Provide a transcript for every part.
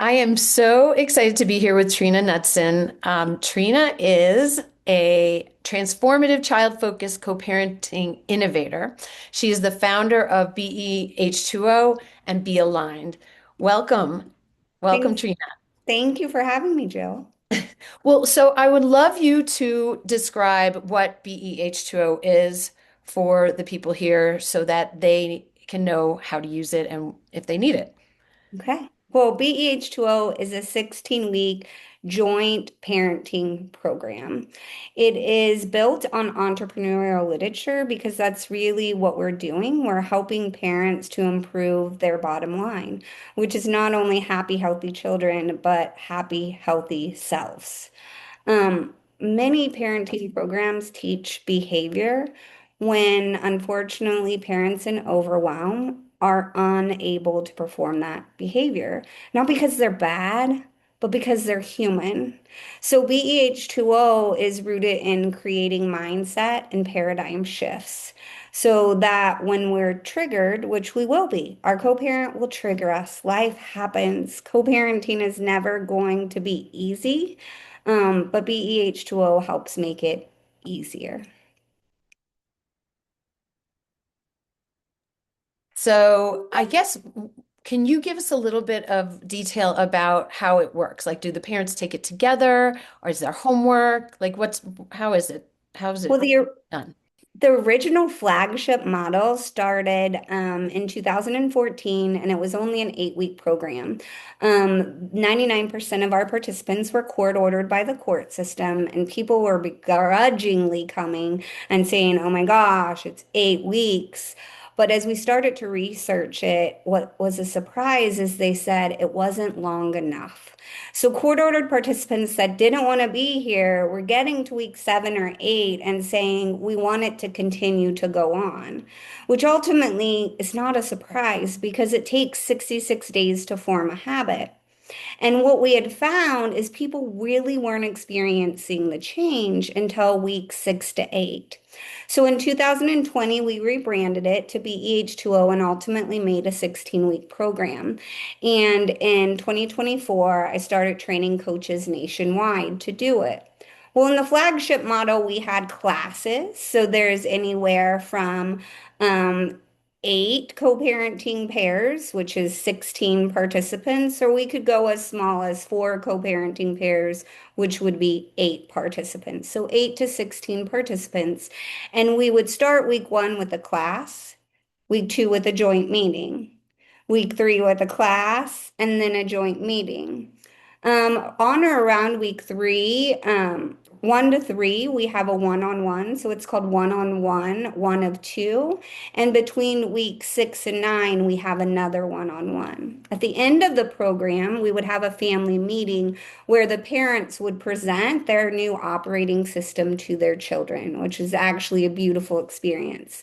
I am so excited to be here with Trina Knudsen. Trina is a transformative child-focused co-parenting innovator. She is the founder of BeH2O and Be Aligned. Welcome. Welcome, Thanks. Trina. Thank you for having me, Jill. Well, so I would love you to describe what BeH2O is for the people here so that they can know how to use it and if they need it. Okay. Well, BeH2O is a 16-week joint parenting program. It is built on entrepreneurial literature because that's really what we're doing. We're helping parents to improve their bottom line, which is not only happy, healthy children, but happy, healthy selves. Many parenting programs teach behavior when, unfortunately, parents in overwhelm are unable to perform that behavior, not because they're bad, but because they're human. So BEH2O is rooted in creating mindset and paradigm shifts so that when we're triggered, which we will be, our co-parent will trigger us. Life happens. Co-parenting is never going to be easy, but BEH2O helps make it easier. So I guess, can you give us a little bit of detail about how it works? Like, do the parents take it together, or is there homework? Like, how is it? How is Well, it done? the original flagship model started in 2014, and it was only an 8-week program. 99% of our participants were court ordered by the court system, and people were begrudgingly coming and saying, "Oh my gosh, it's 8 weeks." But as we started to research it, what was a surprise is they said it wasn't long enough. So court-ordered participants that didn't want to be here were getting to week 7 or 8 and saying, we want it to continue to go on, which ultimately is not a surprise because it takes 66 days to form a habit. And what we had found is people really weren't experiencing the change until week 6 to 8. So in 2020, we rebranded it to BEH2O and ultimately made a 16-week program. And in 2024, I started training coaches nationwide to do it. Well, in the flagship model, we had classes. So there's anywhere from um, 8 co-parenting pairs, which is 16 participants, or we could go as small as 4 co-parenting pairs, which would be 8 participants. So 8 to 16 participants. And we would start week 1 with a class, week 2 with a joint meeting, week 3 with a class, and then a joint meeting. On or around week 3, 1 to 3, we have a one-on-one. So it's called one-on-one, 1 of 2. And between week 6 and 9, we have another one-on-one. At the end of the program, we would have a family meeting where the parents would present their new operating system to their children, which is actually a beautiful experience.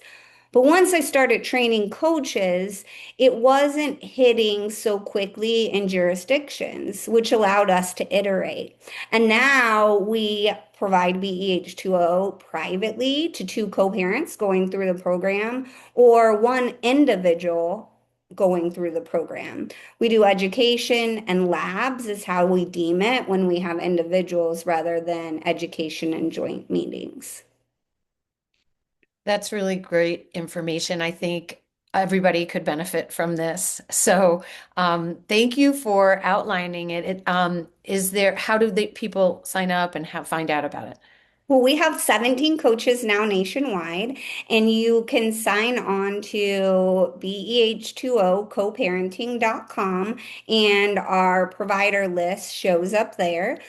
But once I started training coaches, it wasn't hitting so quickly in jurisdictions, which allowed us to iterate. And now we provide BEH2O privately to 2 co-parents going through the program or one individual going through the program. We do education and labs is how we deem it when we have individuals rather than education and joint meetings. That's really great information. I think everybody could benefit from this. So, thank you for outlining it. How do people sign up and find out about it? Well, we have 17 coaches now nationwide, and you can sign on to BEH2Ocoparenting.com, and our provider list shows up there.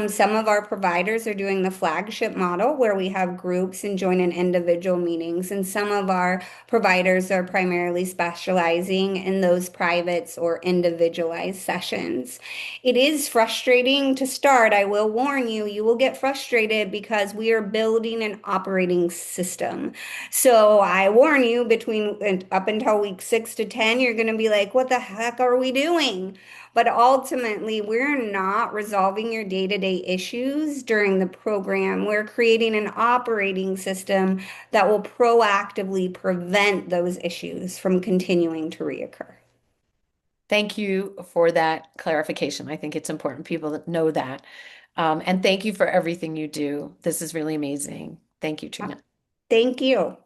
Some of our providers are doing the flagship model where we have groups and join in individual meetings, and some of our providers are primarily specializing in those privates or individualized sessions. It is frustrating to start. I will warn you, you will get frustrated because we are building an operating system. So I warn you, between up until week 6 to 10, you're going to be like, what the heck are we doing? But ultimately, we're not resolving your day-to-day issues during the program. We're creating an operating system that will proactively prevent those issues from continuing to reoccur. Thank you for that clarification. I think it's important people that know that. And thank you for everything you do. This is really amazing. Thank you, Uh, Trina. Thank you.